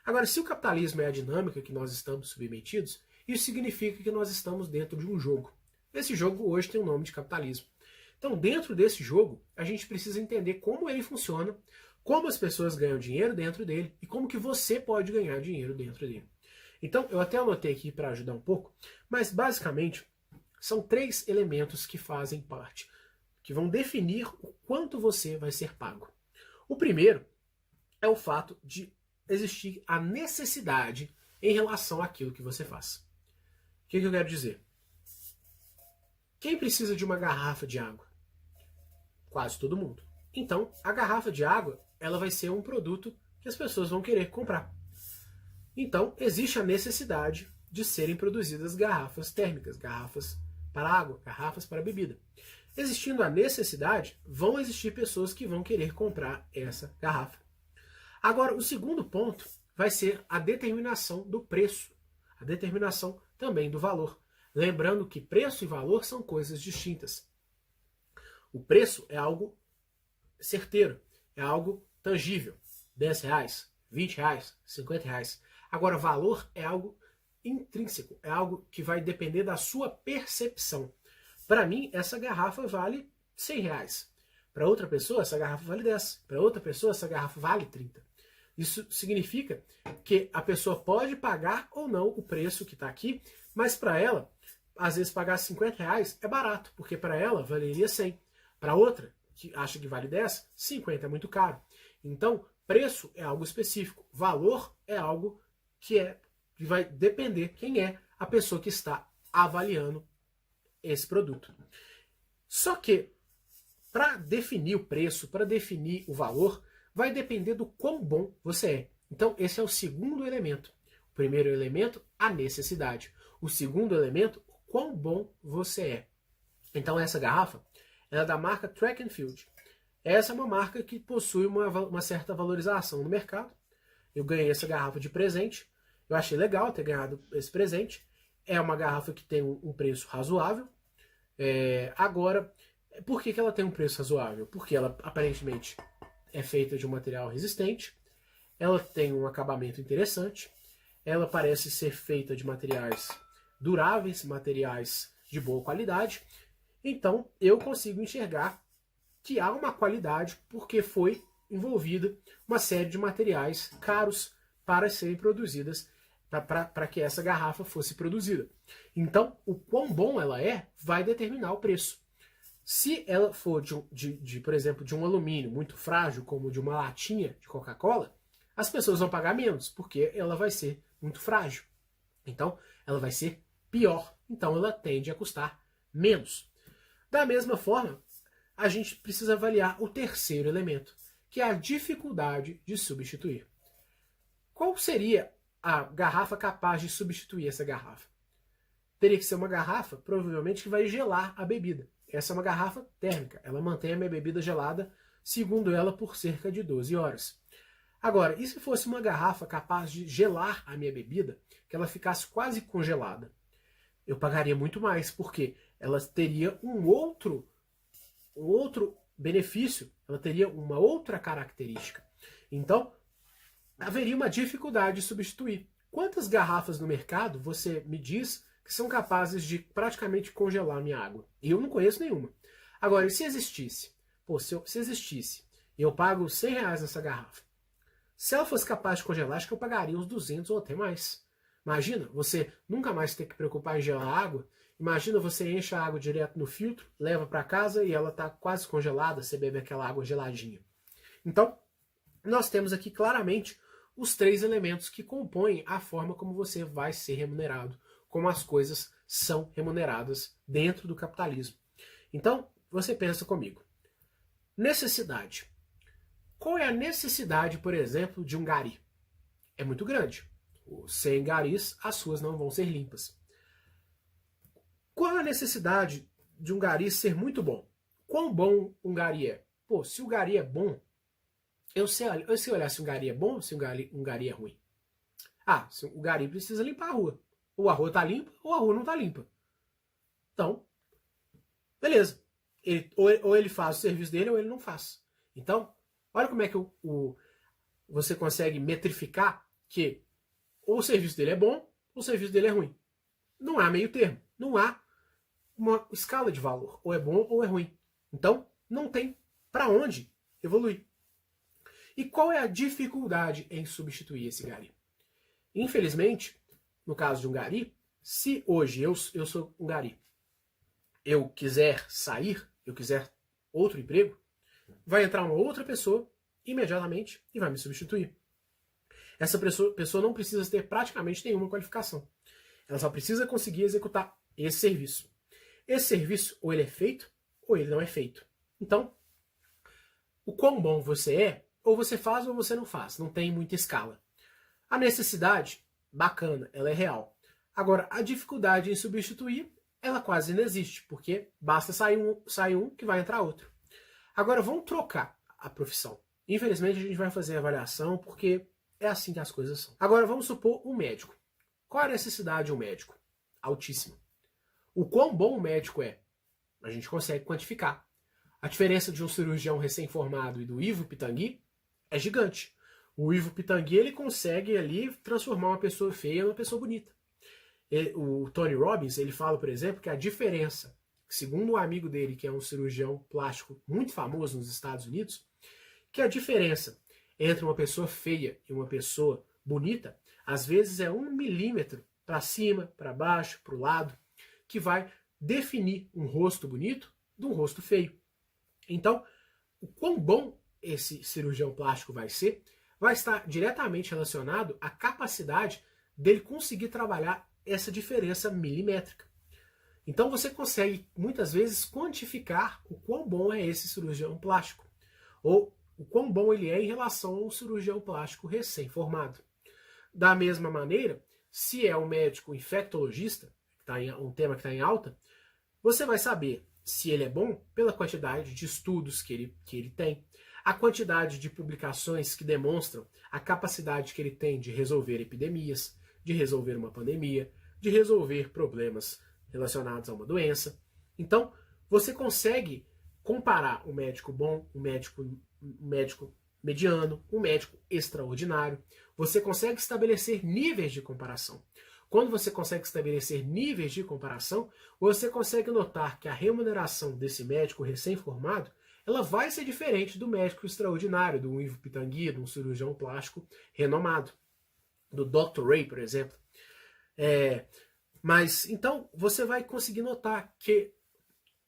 Agora, se o capitalismo é a dinâmica que nós estamos submetidos, isso significa que nós estamos dentro de um jogo. Esse jogo hoje tem o nome de capitalismo. Então, dentro desse jogo, a gente precisa entender como ele funciona, como as pessoas ganham dinheiro dentro dele e como que você pode ganhar dinheiro dentro dele. Então, eu até anotei aqui para ajudar um pouco, mas basicamente são 3 elementos que fazem parte, que vão definir o quanto você vai ser pago. O primeiro é o fato de existir a necessidade em relação àquilo que você faz. O que eu quero dizer? Quem precisa de uma garrafa de água? Quase todo mundo. Então, a garrafa de água, ela vai ser um produto que as pessoas vão querer comprar. Então, existe a necessidade de serem produzidas garrafas térmicas, garrafas para água, garrafas para bebida. Existindo a necessidade, vão existir pessoas que vão querer comprar essa garrafa. Agora, o segundo ponto vai ser a determinação do preço, a determinação também do valor. Lembrando que preço e valor são coisas distintas. O preço é algo certeiro, é algo tangível. R$10, R$20, R$50. Agora, valor é algo intrínseco, é algo que vai depender da sua percepção. Para mim, essa garrafa vale R$100. Para outra pessoa, essa garrafa vale 10. Para outra pessoa, essa garrafa vale 30. Isso significa que a pessoa pode pagar ou não o preço que está aqui, mas para ela, às vezes pagar R$50 é barato, porque para ela valeria 100. Para outra, que acha que vale 10, 50 é muito caro. Então, preço é algo específico, valor é algo que vai depender quem é a pessoa que está avaliando esse produto. Só que, para definir o preço, para definir o valor, vai depender do quão bom você é. Então, esse é o segundo elemento. O primeiro elemento, a necessidade. O segundo elemento, o quão bom você é. Então, essa garrafa, ela é da marca Track and Field. Essa é uma marca que possui uma certa valorização no mercado. Eu ganhei essa garrafa de presente. Eu achei legal ter ganhado esse presente. É uma garrafa que tem um preço razoável. Agora, por que ela tem um preço razoável? Porque ela aparentemente é feita de um material resistente, ela tem um acabamento interessante, ela parece ser feita de materiais duráveis, materiais de boa qualidade. Então, eu consigo enxergar que há uma qualidade porque foi envolvida uma série de materiais caros para serem produzidas, para que essa garrafa fosse produzida. Então, o quão bom ela é vai determinar o preço. Se ela for, por exemplo, de um alumínio muito frágil, como de uma latinha de Coca-Cola, as pessoas vão pagar menos, porque ela vai ser muito frágil. Então, ela vai ser pior. Então, ela tende a custar menos. Da mesma forma, a gente precisa avaliar o terceiro elemento, que é a dificuldade de substituir. Qual seria a garrafa capaz de substituir essa garrafa? Teria que ser uma garrafa, provavelmente, que vai gelar a bebida. Essa é uma garrafa térmica. Ela mantém a minha bebida gelada, segundo ela, por cerca de 12 horas. Agora, e se fosse uma garrafa capaz de gelar a minha bebida, que ela ficasse quase congelada? Eu pagaria muito mais, porque ela teria um outro benefício, ela teria uma outra característica. Então, haveria uma dificuldade de substituir. Quantas garrafas no mercado você me diz que são capazes de praticamente congelar a minha água? E eu não conheço nenhuma. Agora, e se existisse? Se existisse, e eu pago R$100 nessa garrafa, se ela fosse capaz de congelar, acho que eu pagaria uns 200 ou até mais. Imagina, você nunca mais ter que preocupar em gelar a água. Imagina você enche a água direto no filtro, leva para casa e ela está quase congelada, você bebe aquela água geladinha. Então, nós temos aqui claramente os 3 elementos que compõem a forma como você vai ser remunerado, como as coisas são remuneradas dentro do capitalismo. Então, você pensa comigo. Necessidade. Qual é a necessidade, por exemplo, de um gari? É muito grande. Sem garis, as ruas não vão ser limpas. Qual a necessidade de um gari ser muito bom? Quão bom um gari é? Se o gari é bom, eu sei olhar se um gari é bom ou se um gari é ruim. O gari precisa limpar a rua. Ou a rua está limpa ou a rua não está limpa. Então, beleza. Ou ele faz o serviço dele ou ele não faz. Então, olha como é que você consegue metrificar que ou o serviço dele é bom ou o serviço dele é ruim. Não há meio termo. Não há uma escala de valor. Ou é bom ou é ruim. Então, não tem para onde evoluir. E qual é a dificuldade em substituir esse gari? Infelizmente, no caso de um gari, se hoje eu sou um gari, eu quiser sair, eu quiser outro emprego, vai entrar uma outra pessoa imediatamente e vai me substituir. Essa pessoa não precisa ter praticamente nenhuma qualificação. Ela só precisa conseguir executar esse serviço. Esse serviço, ou ele é feito, ou ele não é feito. Então, o quão bom você é, ou você faz ou você não faz. Não tem muita escala. A necessidade, bacana, ela é real. Agora, a dificuldade em substituir, ela quase não existe, porque basta sair um que vai entrar outro. Agora, vamos trocar a profissão. Infelizmente, a gente vai fazer a avaliação, porque é assim que as coisas são. Agora, vamos supor um médico. Qual a necessidade de um médico? Altíssima. O quão bom o médico é? A gente consegue quantificar. A diferença de um cirurgião recém-formado e do Ivo Pitangui é gigante. O Ivo Pitangui, ele consegue ali transformar uma pessoa feia numa pessoa bonita. O Tony Robbins, ele fala, por exemplo, que a diferença, segundo um amigo dele, que é um cirurgião plástico muito famoso nos Estados Unidos, que a diferença entre uma pessoa feia e uma pessoa bonita, às vezes é 1 milímetro para cima, para baixo, para o lado, que vai definir um rosto bonito de um rosto feio. Então, o quão bom esse cirurgião plástico vai ser, vai estar diretamente relacionado à capacidade dele conseguir trabalhar essa diferença milimétrica. Então você consegue, muitas vezes, quantificar o quão bom é esse cirurgião plástico, ou o quão bom ele é em relação a um cirurgião plástico recém-formado. Da mesma maneira, se é um médico infectologista, um tema que está em alta, você vai saber se ele é bom pela quantidade de estudos que ele tem, a quantidade de publicações que demonstram a capacidade que ele tem de resolver epidemias, de resolver uma pandemia, de resolver problemas relacionados a uma doença. Então, você consegue comparar um médico bom, um médico mediano, um médico extraordinário. Você consegue estabelecer níveis de comparação. Quando você consegue estabelecer níveis de comparação, você consegue notar que a remuneração desse médico recém-formado, ela vai ser diferente do médico extraordinário, do Ivo Pitangui, de um cirurgião plástico renomado, do Dr. Ray, por exemplo. Mas então você vai conseguir notar que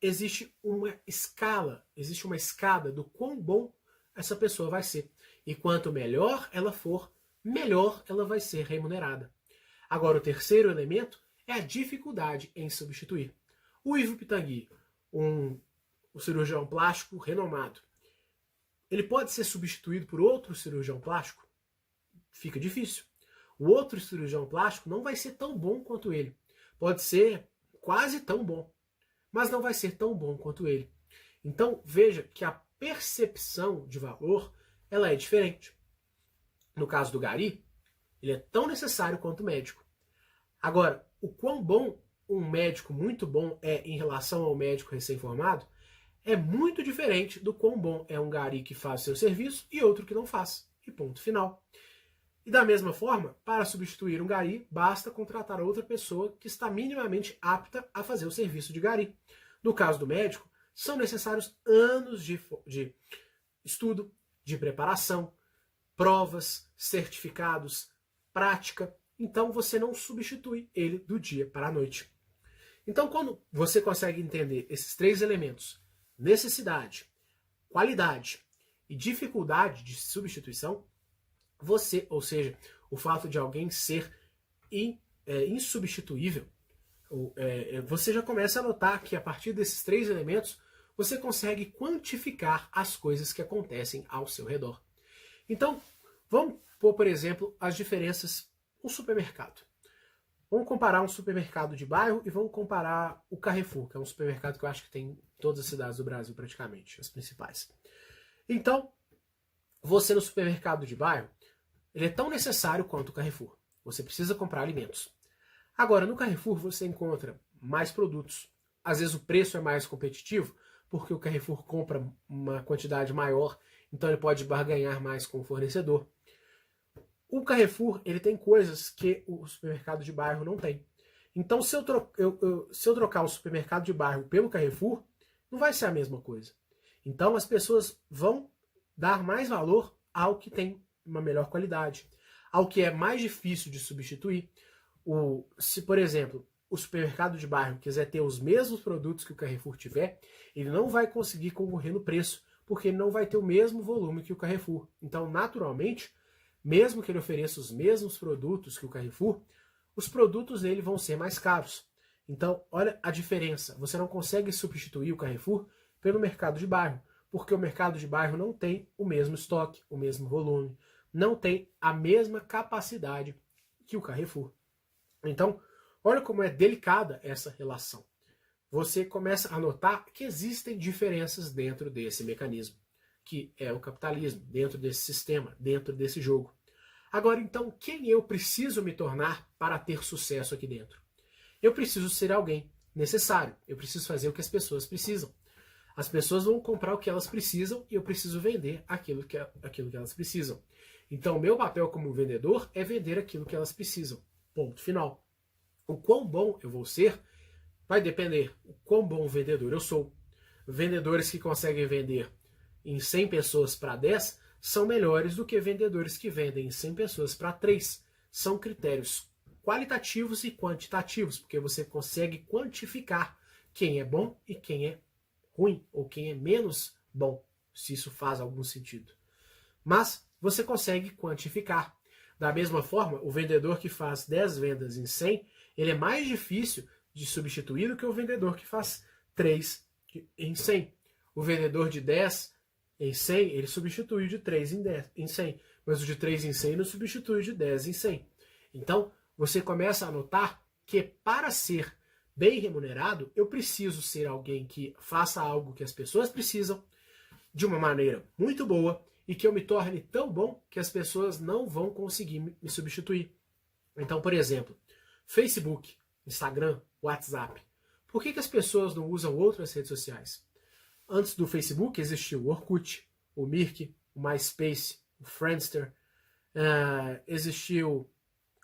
existe uma escada do quão bom essa pessoa vai ser. E quanto melhor ela for, melhor ela vai ser remunerada. Agora, o terceiro elemento é a dificuldade em substituir. O Ivo Pitangui, um cirurgião plástico renomado, ele pode ser substituído por outro cirurgião plástico? Fica difícil. O outro cirurgião plástico não vai ser tão bom quanto ele. Pode ser quase tão bom, mas não vai ser tão bom quanto ele. Então, veja que a percepção de valor ela é diferente. No caso do gari, ele é tão necessário quanto o médico. Agora, o quão bom um médico muito bom é em relação ao médico recém-formado é muito diferente do quão bom é um gari que faz o seu serviço e outro que não faz. E ponto final. E da mesma forma, para substituir um gari, basta contratar outra pessoa que está minimamente apta a fazer o serviço de gari. No caso do médico, são necessários anos de estudo, de preparação, provas, certificados, prática. Então você não substitui ele do dia para a noite. Então quando você consegue entender esses três elementos, necessidade, qualidade e dificuldade de substituição, você, ou seja, o fato de alguém ser insubstituível, você já começa a notar que a partir desses três elementos você consegue quantificar as coisas que acontecem ao seu redor. Então, vamos pôr, por exemplo, as diferenças no supermercado. Vamos comparar um supermercado de bairro e vamos comparar o Carrefour, que é um supermercado que eu acho que tem em todas as cidades do Brasil praticamente, as principais. Então, você no supermercado de bairro, ele é tão necessário quanto o Carrefour. Você precisa comprar alimentos. Agora, no Carrefour você encontra mais produtos. Às vezes o preço é mais competitivo, porque o Carrefour compra uma quantidade maior, então ele pode barganhar mais com o fornecedor. O Carrefour, ele tem coisas que o supermercado de bairro não tem. Então, se eu trocar o supermercado de bairro pelo Carrefour, não vai ser a mesma coisa. Então, as pessoas vão dar mais valor ao que tem uma melhor qualidade, ao que é mais difícil de substituir. Se, por exemplo, o supermercado de bairro quiser ter os mesmos produtos que o Carrefour tiver, ele não vai conseguir concorrer no preço, porque ele não vai ter o mesmo volume que o Carrefour. Então, naturalmente, mesmo que ele ofereça os mesmos produtos que o Carrefour, os produtos dele vão ser mais caros. Então, olha a diferença. Você não consegue substituir o Carrefour pelo mercado de bairro, porque o mercado de bairro não tem o mesmo estoque, o mesmo volume, não tem a mesma capacidade que o Carrefour. Então, olha como é delicada essa relação. Você começa a notar que existem diferenças dentro desse mecanismo, que é o capitalismo, dentro desse sistema, dentro desse jogo. Agora, então, quem eu preciso me tornar para ter sucesso aqui dentro? Eu preciso ser alguém necessário. Eu preciso fazer o que as pessoas precisam. As pessoas vão comprar o que elas precisam e eu preciso vender aquilo que elas precisam. Então, o meu papel como vendedor é vender aquilo que elas precisam. Ponto final. O quão bom eu vou ser vai depender o quão bom vendedor eu sou. Vendedores que conseguem vender em 100 pessoas para 10 são melhores do que vendedores que vendem em 100 pessoas para 3. São critérios qualitativos e quantitativos, porque você consegue quantificar quem é bom e quem é ruim, ou quem é menos bom, se isso faz algum sentido. Mas você consegue quantificar. Da mesma forma, o vendedor que faz 10 vendas em 100, ele é mais difícil de substituir do que o vendedor que faz 3 em 100. O vendedor de 10 em 100, ele substitui o de 3 em 100, mas o de 3 em 100 não substitui o de 10 em 100. Então, você começa a notar que para ser bem remunerado, eu preciso ser alguém que faça algo que as pessoas precisam de uma maneira muito boa e que eu me torne tão bom que as pessoas não vão conseguir me substituir. Então, por exemplo, Facebook, Instagram, WhatsApp. Por que as pessoas não usam outras redes sociais? Antes do Facebook existiu o Orkut, o Mirk, o MySpace, o Friendster, existiu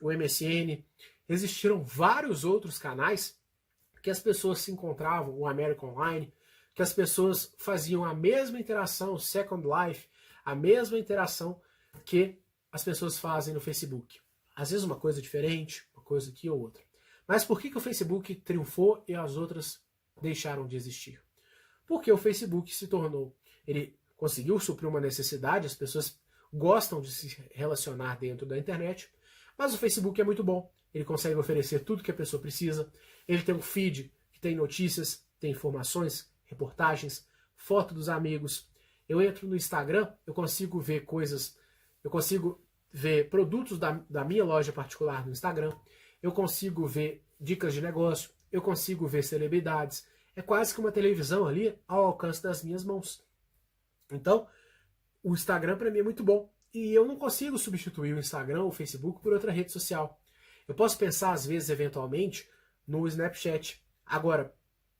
o MSN, existiram vários outros canais que as pessoas se encontravam, o American Online, que as pessoas faziam a mesma interação, o Second Life, a mesma interação que as pessoas fazem no Facebook. Às vezes uma coisa diferente, uma coisa aqui ou outra. Mas por que o Facebook triunfou e as outras deixaram de existir? Porque o Facebook se tornou, ele conseguiu suprir uma necessidade, as pessoas gostam de se relacionar dentro da internet, mas o Facebook é muito bom, ele consegue oferecer tudo que a pessoa precisa, ele tem um feed que tem notícias, tem informações, reportagens, foto dos amigos. Eu entro no Instagram, eu consigo ver coisas, eu consigo ver produtos da minha loja particular no Instagram, eu consigo ver dicas de negócio, eu consigo ver celebridades. É quase que uma televisão ali ao alcance das minhas mãos. Então, o Instagram para mim é muito bom. E eu não consigo substituir o Instagram ou o Facebook por outra rede social. Eu posso pensar, às vezes, eventualmente, no Snapchat. Agora,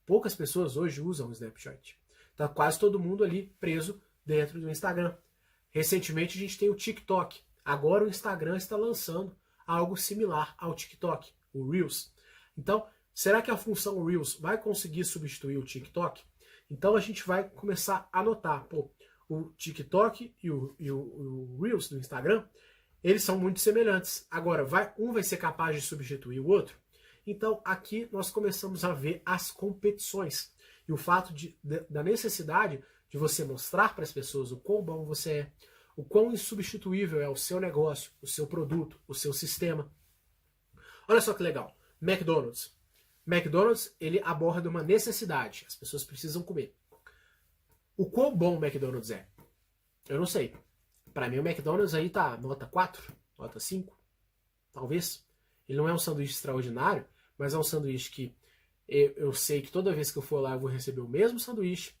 poucas pessoas hoje usam o Snapchat. Tá quase todo mundo ali preso dentro do Instagram. Recentemente a gente tem o TikTok. Agora o Instagram está lançando algo similar ao TikTok, o Reels. Então, será que a função Reels vai conseguir substituir o TikTok? Então a gente vai começar a notar, o TikTok e o Reels do Instagram, eles são muito semelhantes. Agora, um vai ser capaz de substituir o outro? Então aqui nós começamos a ver as competições e o fato da necessidade de você mostrar para as pessoas o quão bom você é, o quão insubstituível é o seu negócio, o seu produto, o seu sistema. Olha só que legal, McDonald's. McDonald's, ele aborda uma necessidade, as pessoas precisam comer. O quão bom o McDonald's é? Eu não sei. Para mim o McDonald's aí tá nota 4, nota 5, talvez. Ele não é um sanduíche extraordinário, mas é um sanduíche que eu sei que toda vez que eu for lá eu vou receber o mesmo sanduíche,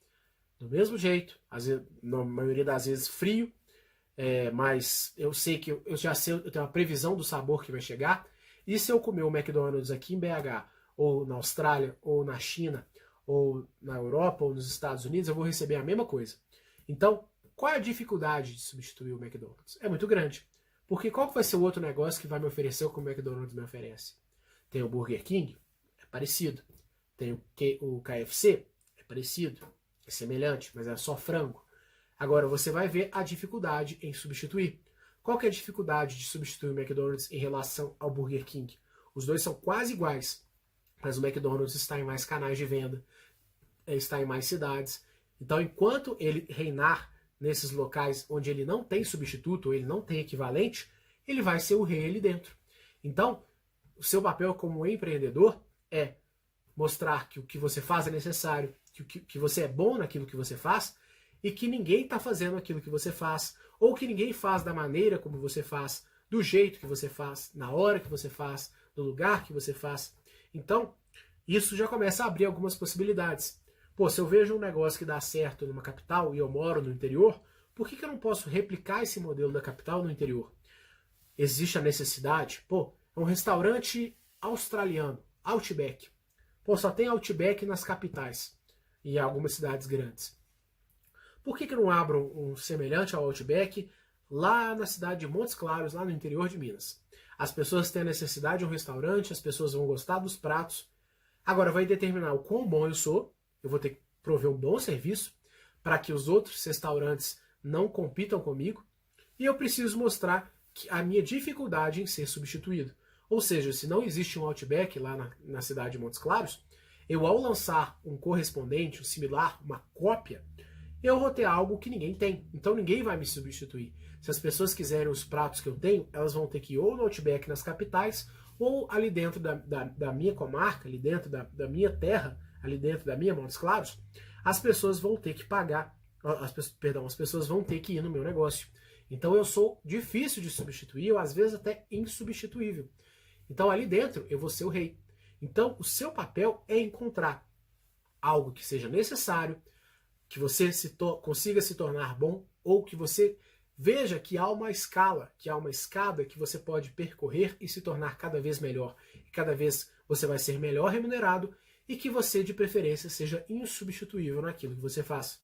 do mesmo jeito, às vezes, na maioria das vezes frio, mas eu sei que eu já sei, eu tenho uma previsão do sabor que vai chegar. E se eu comer o McDonald's aqui em BH, ou na Austrália, ou na China, ou na Europa, ou nos Estados Unidos, eu vou receber a mesma coisa. Então, qual é a dificuldade de substituir o McDonald's? É muito grande. Porque qual que vai ser o outro negócio que vai me oferecer o que o McDonald's me oferece? Tem o Burger King, é parecido. Tem o KFC, é parecido. É semelhante, mas é só frango. Agora você vai ver a dificuldade em substituir. Qual que é a dificuldade de substituir o McDonald's em relação ao Burger King? Os dois são quase iguais, mas o McDonald's está em mais canais de venda, está em mais cidades. Então, enquanto ele reinar nesses locais onde ele não tem substituto, ou ele não tem equivalente, ele vai ser o rei ali dentro. Então, o seu papel como empreendedor é mostrar que o que você faz é necessário, que você é bom naquilo que você faz e que ninguém está fazendo aquilo que você faz, ou que ninguém faz da maneira como você faz, do jeito que você faz, na hora que você faz, no lugar que você faz. Então, isso já começa a abrir algumas possibilidades. Pô, se eu vejo um negócio que dá certo numa capital e eu moro no interior, por que eu não posso replicar esse modelo da capital no interior? Existe a necessidade? Pô, é um restaurante australiano, Outback. Pô, só tem Outback nas capitais e em algumas cidades grandes. Por que não abram um semelhante ao Outback lá na cidade de Montes Claros, lá no interior de Minas? As pessoas têm a necessidade de um restaurante, as pessoas vão gostar dos pratos. Agora vai determinar o quão bom eu sou, eu vou ter que prover um bom serviço para que os outros restaurantes não compitam comigo, e eu preciso mostrar a minha dificuldade em ser substituído. Ou seja, se não existe um Outback lá na cidade de Montes Claros, eu ao lançar um correspondente, um similar, uma cópia, eu vou ter algo que ninguém tem. Então ninguém vai me substituir. Se as pessoas quiserem os pratos que eu tenho, elas vão ter que ir ou no Outback nas capitais, ou ali dentro da minha comarca, ali dentro da minha terra, ali dentro da minha Montes Claros, as pessoas vão ter que pagar, as pessoas vão ter que ir no meu negócio. Então eu sou difícil de substituir, ou às vezes até insubstituível. Então ali dentro eu vou ser o rei. Então o seu papel é encontrar algo que seja necessário, que você consiga se tornar bom, ou que você veja que há uma escala, que há uma escada que você pode percorrer e se tornar cada vez melhor. E cada vez você vai ser melhor remunerado e que você, de preferência, seja insubstituível naquilo que você faz.